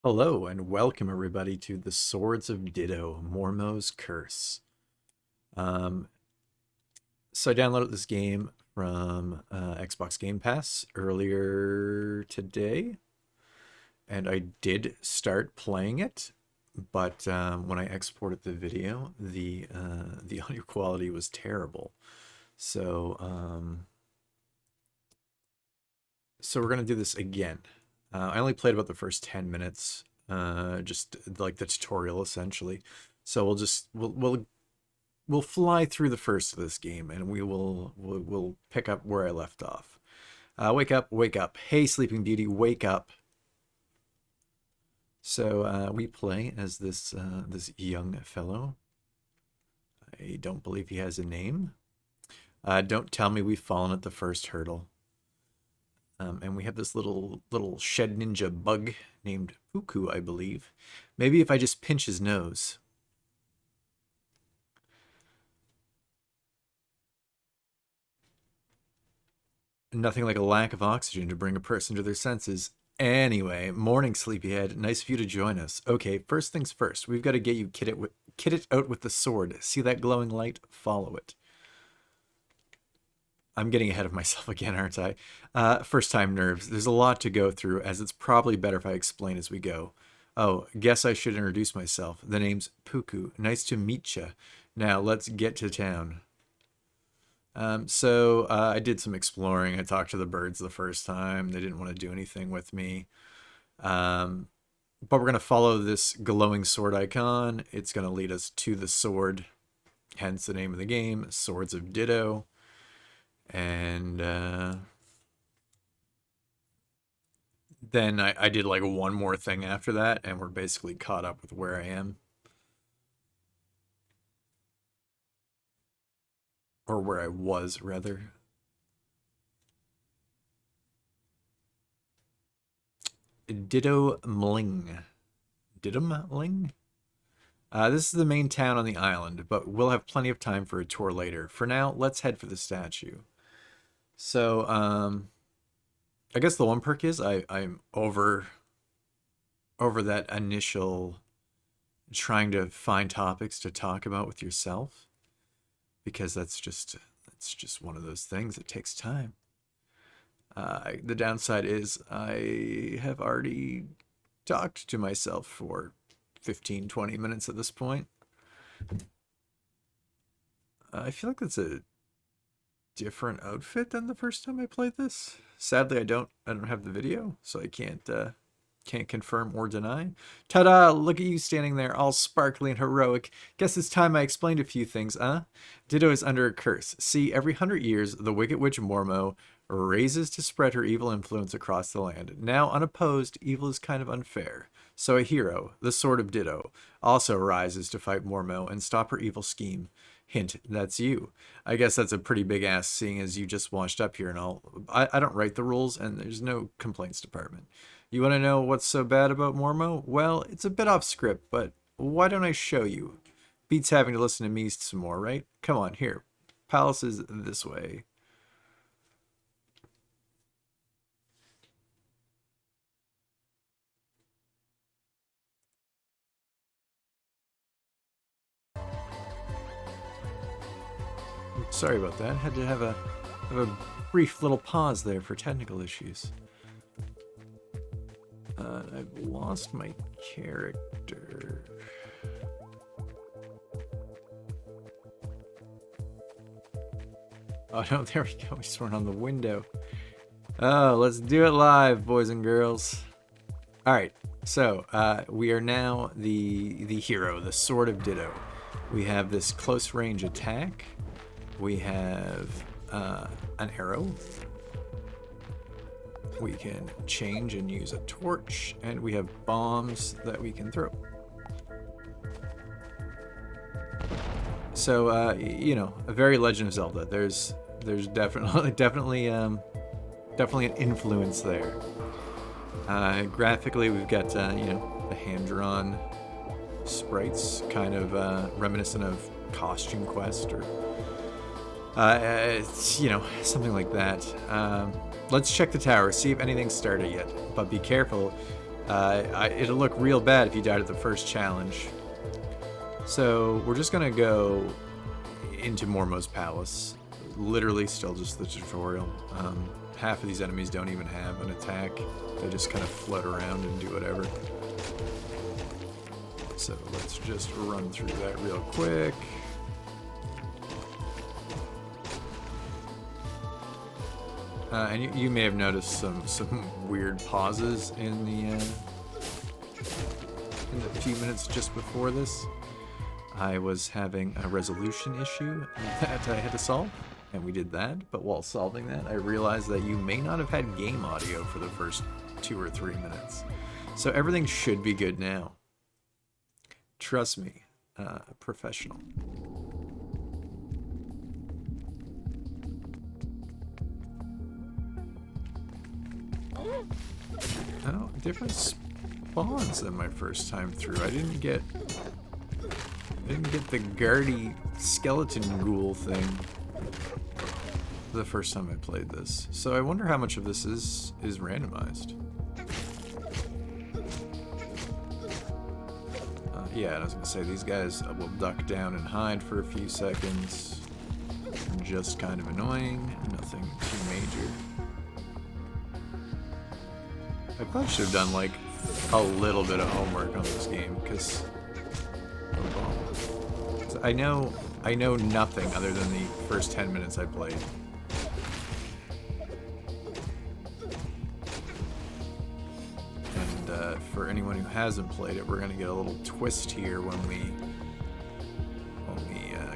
Hello and welcome everybody to the Swords of Ditto, Mormo's Curse. Um, so I downloaded this game from Xbox Gamepass earlier today, and I did start playing it. But when I exported the video, the audio quality was terrible. So we're gonna do this again. I only played about the first 10 minutes, just like the tutorial essentially. So we'll fly through the first of this game, and we'll pick up where I left off. Wake up, wake up! Hey, Sleeping Beauty, wake up! So we play as this young fellow. I don't believe he has a name. Don't tell me we've fallen at the first hurdle. And we have this little shed ninja bug named Puku, I believe. Maybe if I just pinch his nose. Nothing like a lack of oxygen to bring a person to their senses. Anyway, morning, sleepyhead. Nice of you to join us. Okay, first things first. We've got to get you kitted out with the sword. See that glowing light? Follow it. I'm getting ahead of myself again, aren't I? First time nerves. There's a lot to go through, as it's probably better if I explain as we go. Oh, guess I should introduce myself. The name's Puku. Nice to meet ya. Now, let's get to town. I did some exploring. I talked to the birds the first time. They didn't want to do anything with me. But we're going to follow this glowing sword icon. It's going to lead us to the sword, hence the name of the game, Swords of Ditto. And then I did like one more thing after that, and we're basically caught up with where I am. Or where I was, rather. Ditto Mling. Dittomling? This is the main town on the island, but we'll have plenty of time for a tour later. For now, let's head for the statue. So, I guess the one perk is I'm over that initial trying to find topics to talk about with yourself, because that's just one of those things. It takes time. The downside is I have already talked to myself for 15-20 minutes at this point. I feel like that's a different outfit than the first time I played this. Sadly, I don't have the video, so I can't confirm or deny. Ta-da! Look at you standing there, all sparkly and heroic. Guess it's time I explained a few things, huh? Ditto is under a curse. See, every 100 years, the wicked witch Mormo raises to spread her evil influence across the land. Now unopposed, evil is kind of unfair. So a hero, the Sword of Ditto, also rises to fight Mormo and stop her evil scheme. Hint, that's you. I guess that's a pretty big ass, seeing as you just washed up here and all. I don't write the rules, and there's no complaints department. You want to know what's so bad about Mormo? Well, it's a bit off script, but why don't I show you? Beats having to listen to me some more, right? Come on, here. Palace is this way. Sorry about that. Had to have a brief little pause there for technical issues. I've lost my character. Oh no, there we go. We sworn on the window. Oh, let's do it live, boys and girls. All right, so we are now the hero, the Sword of Ditto. We have this close range attack. We have an arrow. We can change and use a torch, and we have bombs that we can throw. So, you know, a very Legend of Zelda. There's definitely an influence there. Graphically, we've got you know, the hand-drawn sprites, kind of reminiscent of Costume Quest, or you know, something like that. Let's check the tower, see if anything's started yet. But be careful. It'll look real bad if you died at the first challenge. So we're just gonna go into Mormo's palace. Literally still just the tutorial. Half of these enemies don't even have an attack. They just kind of float around and do whatever. So let's just run through that real quick. And you may have noticed some weird pauses in the few minutes just before this. I was having a resolution issue that I had to solve, and we did that. But while solving that, I realized that you may not have had game audio for the first 2 or 3 minutes. So everything should be good now. Trust me, professional. Oh, different spawns than my first time through. I didn't get the guardy skeleton ghoul thing the first time I played this. So I wonder how much of this is randomized. Yeah, and I was gonna say these guys will duck down and hide for a few seconds. Just kind of annoying, nothing too major. I probably should have done like a little bit of homework on this game because I know nothing other than the first 10 minutes I played. And for anyone who hasn't played it, we're gonna get a little twist here when we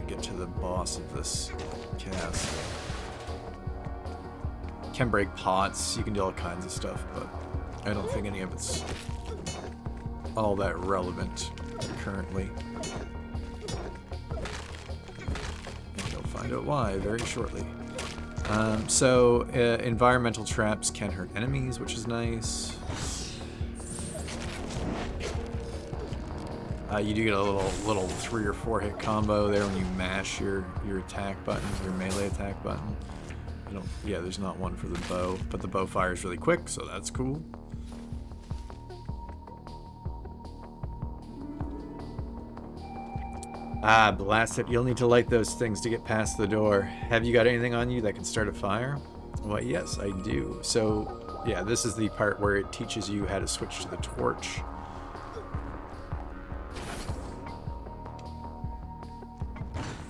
get to the boss of this castle. Can break pots, you can do all kinds of stuff, but I don't think any of it's all that relevant currently. And you'll find out why very shortly. Environmental traps can hurt enemies, which is nice. You do get a little 3 or 4 hit combo there when you mash your attack button, your melee attack button. Yeah, there's not one for the bow, but the bow fires really quick, so that's cool. Ah, blast it. You'll need to light those things to get past the door. Have you got anything on you that can start a fire? Well, yes, I do. So, yeah, this is the part where it teaches you how to switch to the torch.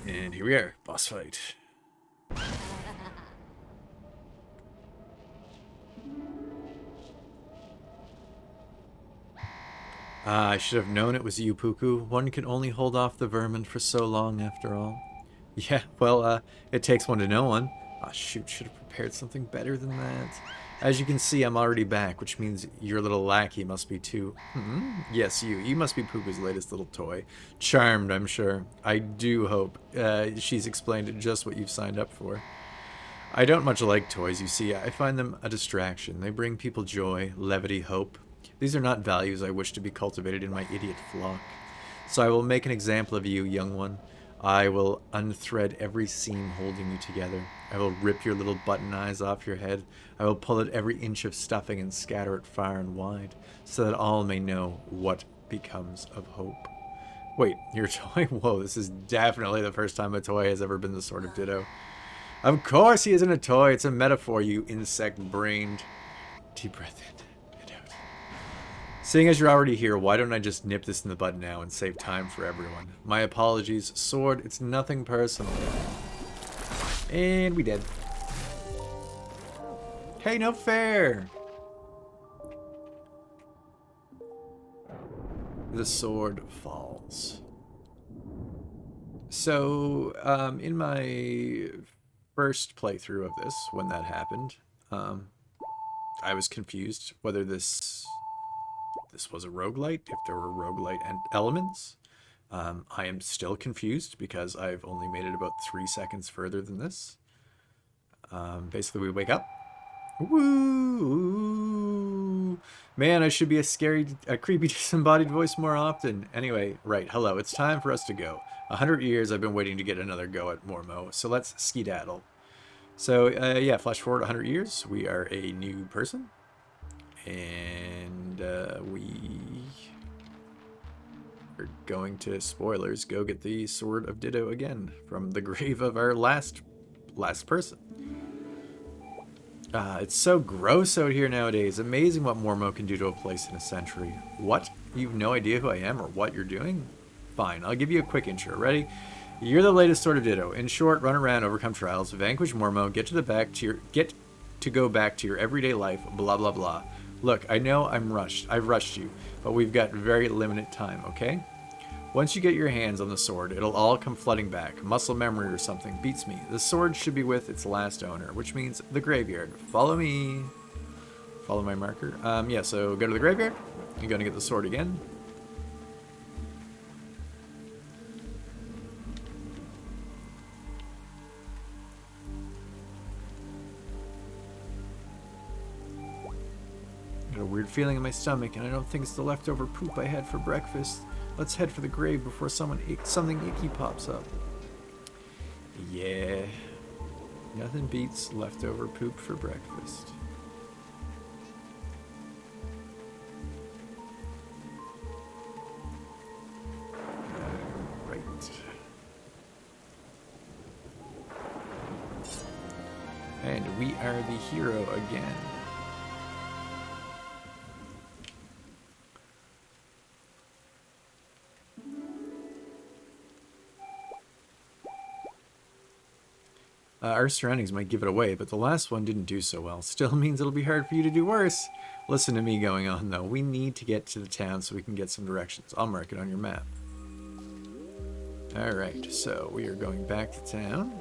And here we are, boss fight. Ah, I should have known it was you, Puku. One can only hold off the vermin for so long, after all. Yeah, well, it takes one to know one. Ah, shoot, should have prepared something better than that. As you can see, I'm already back, which means your little lackey must be too. Yes, you. You must be Puku's latest little toy. Charmed, I'm sure. I do hope she's explained just what you've signed up for. I don't much like toys, you see. I find them a distraction. They bring people joy, levity, hope. These are not values I wish to be cultivated in my idiot flock. So I will make an example of you, young one. I will unthread every seam holding you together. I will rip your little button eyes off your head. I will pull out every inch of stuffing and scatter it far and wide, so that all may know what becomes of hope. Wait, your toy? Whoa, this is definitely the first time a toy has ever been the Sword of Ditto. Of course he isn't a toy, it's a metaphor, you insect-brained. Deep breath in. Seeing as you're already here, why don't I just nip this in the bud now and save time for everyone? My apologies, Sword, it's nothing personal. And we did. Hey, no fair! The sword falls. So, in my first playthrough of this, when that happened, I was confused whether this was a roguelite, if there were roguelite elements. I am still confused because I've only made it about 3 seconds further than this. Basically, we wake up. Woo! Man, I should be a creepy, disembodied voice more often. Anyway, right, hello, it's time for us to go. 100 years I've been waiting to get another go at Mormo, so let's skedaddle. So, yeah, flash forward 100 years. We are a new person. And we are going to, spoilers, go get the Sword of Ditto again from the grave of our last person. It's so gross out here nowadays. Amazing what Mormo can do to a place in a century. What? You've no idea who I am or what you're doing? Fine, I'll give you a quick intro. Ready? You're the latest Sword of Ditto. In short, run around, overcome trials, vanquish Mormo, get to go back to your everyday life, blah blah blah. Look, I know I've rushed you, but we've got very limited time, okay? Once you get your hands on the sword, it'll all come flooding back. Muscle memory or something beats me. The sword should be with its last owner, which means the graveyard. Follow me. Follow my marker. Yeah, so go to the graveyard. You're gonna get the sword again. Got a weird feeling in my stomach, and I don't think it's the leftover poop I had for breakfast. Let's head for the grave before something icky pops up. Yeah. Nothing beats leftover poop for breakfast. Right. And we are the hero again. Our surroundings might give it away, but the last one didn't do so well. Still means it'll be hard for you to do worse. Listen to me going on, though. We need to get to the town so we can get some directions. I'll mark it on your map. Alright, so we are going back to town.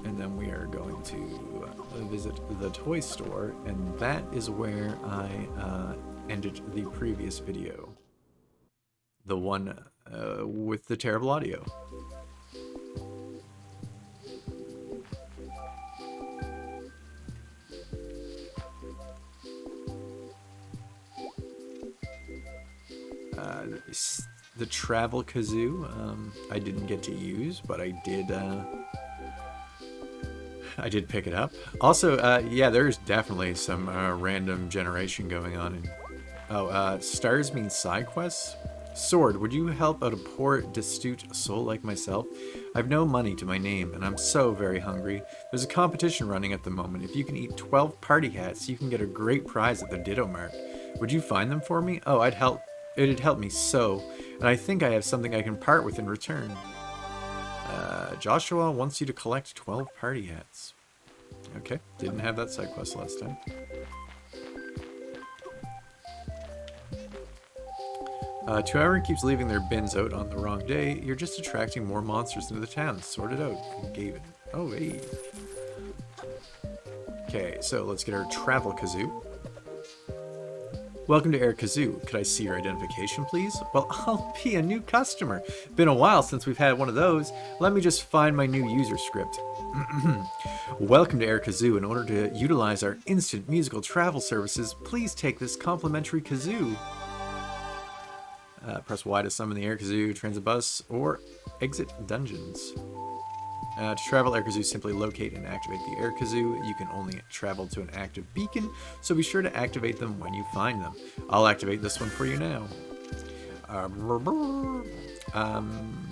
And then we are going to visit the toy store, and that is where I ended the previous video. The one with the terrible audio. The travel kazoo, I didn't get to use, but I did pick it up. Also, yeah, there's definitely some random generation going on. Stars means side quests. Sword, would you help out a poor, destitute soul like myself? I've no money to my name, and I'm so very hungry. There's a competition running at the moment. If you can eat 12 party hats, you can get a great prize at the Ditto Mart. Would you find them for me? Oh, it'd help me so, and I think I have something I can part with in return. Joshua wants you to collect 12 party hats. Okay, didn't have that side quest last time. Whoever keeps leaving their bins out on the wrong day, you're just attracting more monsters into the town. Sort it out. Gave it. Oh, hey. Okay, so let's get our travel kazoo. Welcome to Air Kazoo. Could I see your identification, please? Well, I'll be a new customer. Been a while since we've had one of those. Let me just find my new user script. Welcome to Air Kazoo. In order to utilize our instant musical travel services, please take this complimentary kazoo. Press Y to summon the Air Kazoo, transit bus, or exit dungeons. To travel Air Kazoo, simply locate and activate the Air Kazoo. You can only travel to an active beacon, so be sure to activate them when you find them. I'll activate this one for you now.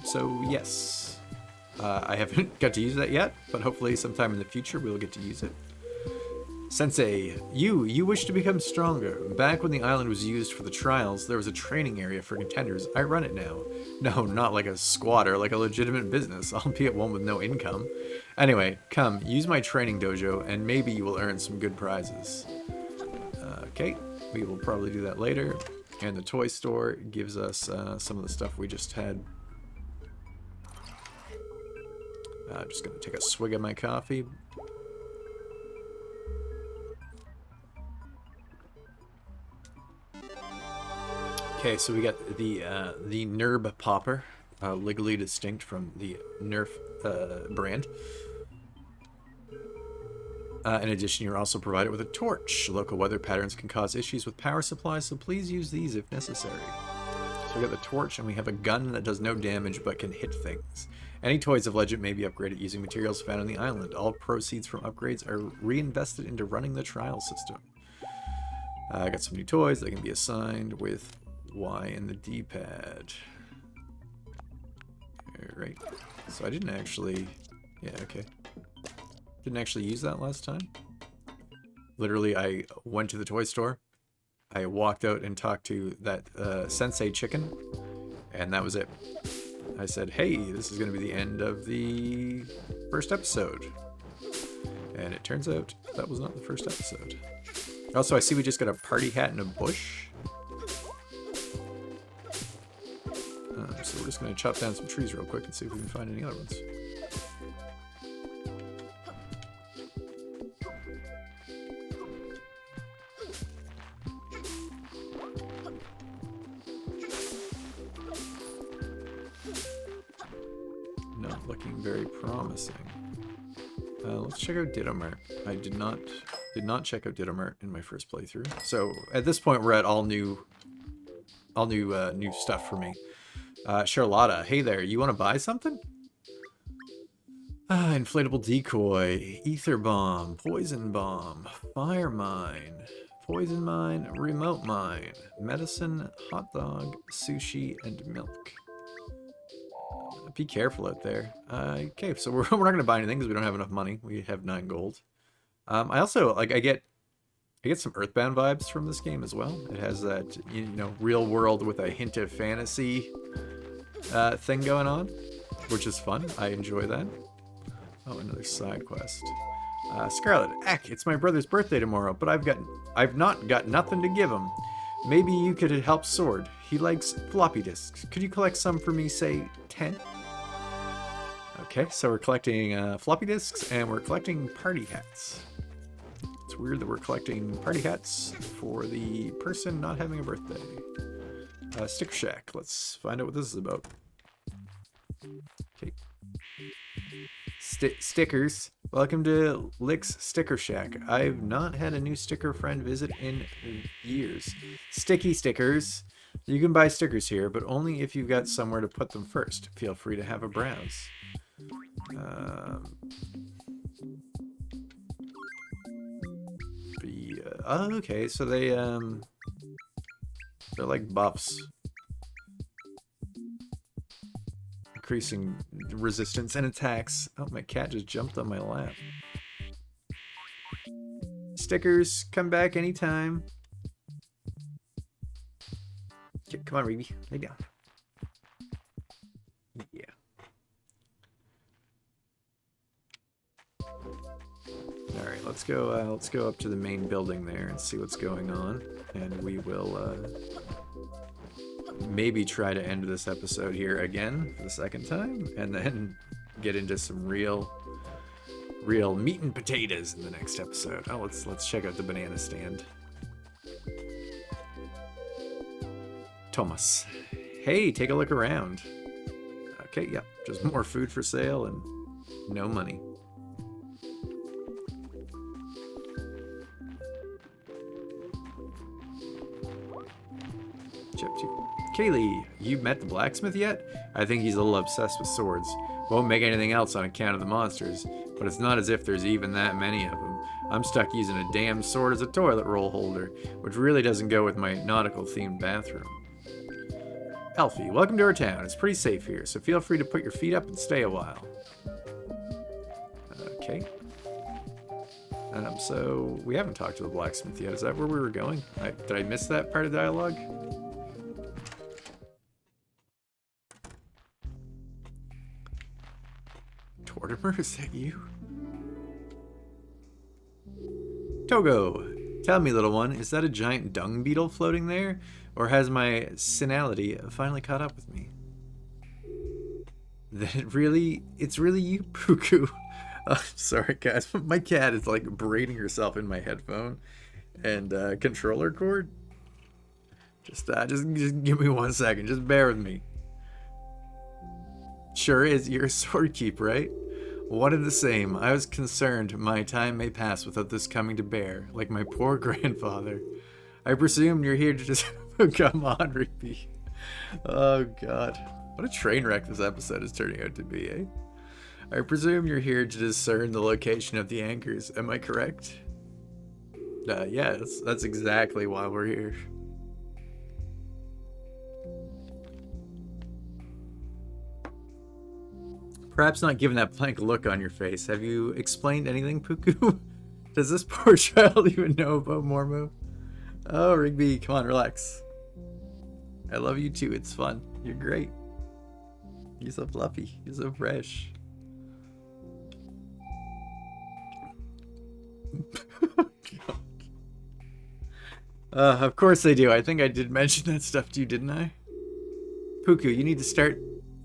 So yes, I haven't got to use that yet, but hopefully sometime in the future we'll get to use it. Sensei, you wish to become stronger. Back when the island was used for the trials, there was a training area for contenders. I run it now. No, not like a squatter, like a legitimate business, albeit one with no income. Anyway, come, use my training dojo, and maybe you will earn some good prizes. Okay, we will probably do that later. And the toy store gives us some of the stuff we just had. Just gonna take a swig of my coffee. Okay, so we got the Nerb Popper, legally distinct from the Nerf brand. In addition, you're also provided with a torch. Local weather patterns can cause issues with power supplies, so please use these if necessary. So we got the torch, and we have a gun that does no damage but can hit things. Any toys of legend may be upgraded using materials found on the island. All proceeds from upgrades are reinvested into running the trial system. I got some new toys that can be assigned with Y and the D-pad. Alright. So I didn't actually... Yeah, okay. Didn't actually use that last time. Literally, I went to the toy store. I walked out and talked to that sensei chicken. And that was it. I said, hey, this is going to be the end of the first episode. And it turns out that was not the first episode. Also, I see we just got a party hat and a bush. So we're just going to chop down some trees real quick and see if we can find any other ones. Not looking very promising. Let's check out Ditto Mart. I did not check out Ditto Mart in my first playthrough. So at this point, we're at all new stuff for me. Charlotta, hey there, you want to buy something? Inflatable decoy, ether bomb, poison bomb, fire mine, poison mine, remote mine, medicine, hot dog, sushi, and milk. Be careful out there. Okay, so we're not going to buy anything because we don't have enough money. We have 9 gold. I also, like, I get some Earthbound vibes from this game as well. It has that, you know, real world with a hint of fantasy thing going on, which is fun. I enjoy that. Oh, another side quest. Scarlet, heck, it's my brother's birthday tomorrow, but I've not got nothing to give him. Maybe you could help Sword. He likes floppy disks. Could you collect some for me, say 10? Okay, so we're collecting floppy disks and we're collecting party hats. It's weird that we're collecting party hats for the person not having a birthday. Sticker Shack. Let's find out what this is about. Okay. Stickers. Welcome to Lick's Sticker Shack. I've not had a new sticker friend visit in years. Sticky stickers. You can buy stickers here, but only if you've got somewhere to put them first. Feel free to have a browse. Oh, okay, so they're like buffs. Increasing resistance and attacks. Oh, my cat just jumped on my lap. Stickers, come back anytime. Okay, come on, Ruby, lay down. Yeah. All right, let's go up to the main building there and see what's going on, and we will maybe try to end this episode here again for the second time, and then get into some real meat and potatoes in the next episode. Oh, let's check out the banana stand. Thomas, hey, take a look around. Okay, yeah, just more food for sale and no money. Kaylee, you met the blacksmith yet? I think he's a little obsessed with swords. Won't make anything else on account of the monsters, but it's not as if there's even that many of them. I'm stuck using a damn sword as a toilet roll holder, which really doesn't go with my nautical-themed bathroom. Alfie, welcome to our town. It's pretty safe here, so feel free to put your feet up and stay a while. Okay. So we haven't talked to the blacksmith yet. Is that where we were going? Did I miss that part of the dialogue? Tortimer, is that you? Togo, tell me, little one, is that a giant dung beetle floating there? Or has my senility finally caught up with me? Then it's really you, Puku. Sorry guys, my cat is like braiding herself in my headphone and controller cord. Just give me 1 second, just bear with me. Sure is, you're a sword keep, right? One and the same. I was concerned my time may pass without this coming to bear, like my poor grandfather. I presume you're here to just... Come on, Rigby. Oh god. What a train wreck this episode is turning out to be, eh? I presume you're here to discern the location of the anchors. Am I correct? Yeah, that's exactly why we're here. Perhaps not given that blank look on your face. Have you explained anything, Puku? Does this poor child even know about Mormo? Oh, Rigby, come on, relax. I love you too. It's fun. You're great. You're so fluffy. You're so fresh. Of course I do. I think I did mention that stuff to you, didn't I? Puku, you need to start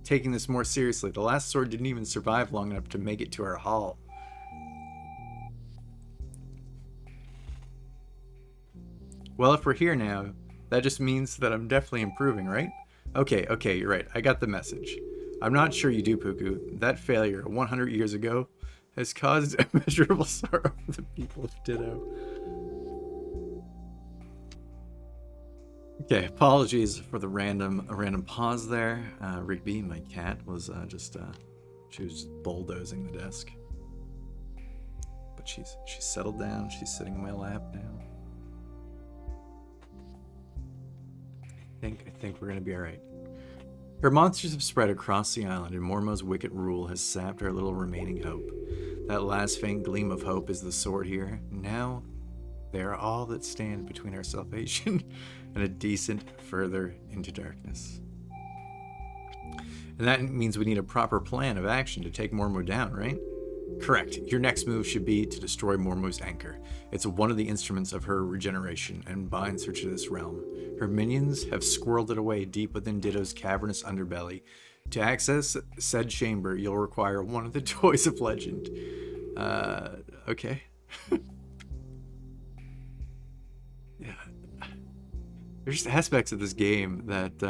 taking this more seriously. The last sword didn't even survive long enough to make it to our hall. Well, if we're here now, that just means that I'm definitely improving, right? Okay, you're right. I got the message. I'm not sure you do, Puku. That failure 100 years ago has caused immeasurable sorrow for the people of Ditto. Okay, apologies for the random pause there. Rigby, my cat, was she was just bulldozing the desk. But she's settled down. She's sitting in my lap now. I think we're gonna be all right. Her monsters have spread across the island, and Mormo's wicked rule has sapped our little remaining hope. That last faint gleam of hope is the sword here. Now, they are all that stand between our salvation and a descent further into darkness. And that means we need a proper plan of action to take Mormo down, right? Correct. Your next move should be to destroy Mormo's anchor. It's one of the instruments of her regeneration and binds her to this realm. Her minions have squirreled it away deep within Ditto's cavernous underbelly. To access said chamber, you'll require one of the toys of legend. Okay. Yeah. There's just aspects of this game that,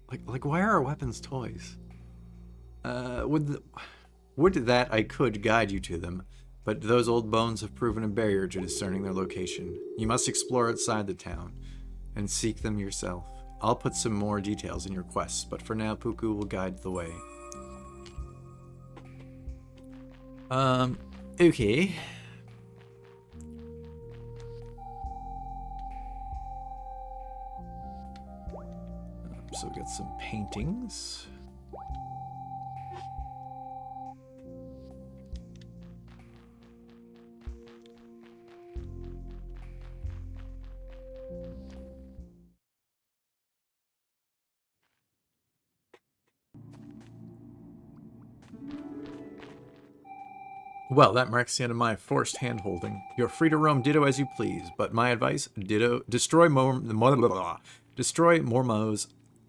like why are our weapons toys? Would that I could guide you to them, but those old bones have proven a barrier to discerning their location. You must explore outside the town and seek them yourself. I'll put some more details in your quests, but for now, Puku will guide the way. Okay. So we got some paintings. Well, that marks the end of my forced hand-holding. You're free to roam Ditto as you please, but my advice, destroy Mormo's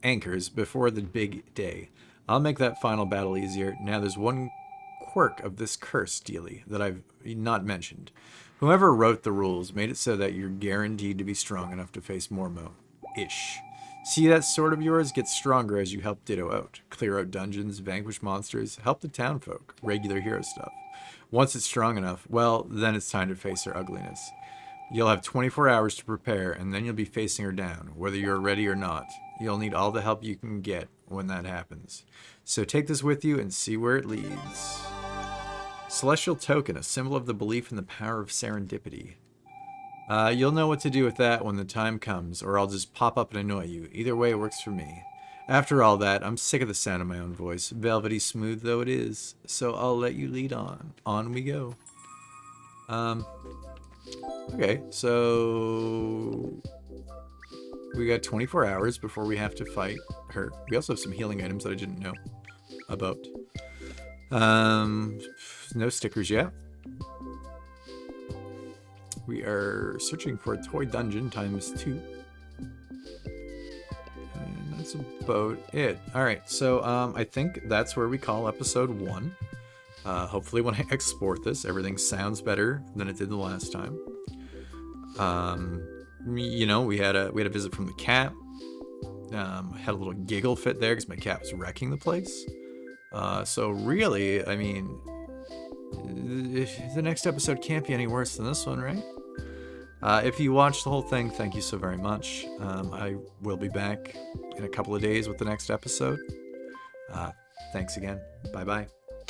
anchors before the big day. I'll make that final battle easier. Now there's one quirk of this curse, Steely, that I've not mentioned. Whoever wrote the rules made it so that you're guaranteed to be strong enough to face Mormo-ish. See, that sword of yours gets stronger as you help Ditto out. Clear out dungeons, vanquish monsters, help the townfolk, regular hero stuff. Once it's strong enough, well, then it's time to face her ugliness. You'll have 24 hours to prepare, and then you'll be facing her down, whether you're ready or not. You'll need all the help you can get when that happens. So take this with you and see where it leads. Celestial Token, a symbol of the belief in the power of serendipity. You'll know what to do with that when the time comes, or I'll just pop up and annoy you. Either way, it works for me. After all that, I'm sick of the sound of my own voice, velvety smooth though it is, so I'll let you lead on. On we go. Okay, so we got 24 hours before we have to fight her. We also have some healing items that I didn't know about. No stickers yet. We are searching for a toy dungeon ×2. And that's about it. Alright, so I think that's where we call episode 1. Hopefully when I export this, everything sounds better than it did the last time. You know, we had a visit from the cat. I had a little giggle fit there because my cat was wrecking the place. So really, I mean, the next episode can't be any worse than this one, right? If you watched the whole thing, thank you so very much. I will be back in a couple of days with the next episode. Thanks again. Bye-bye.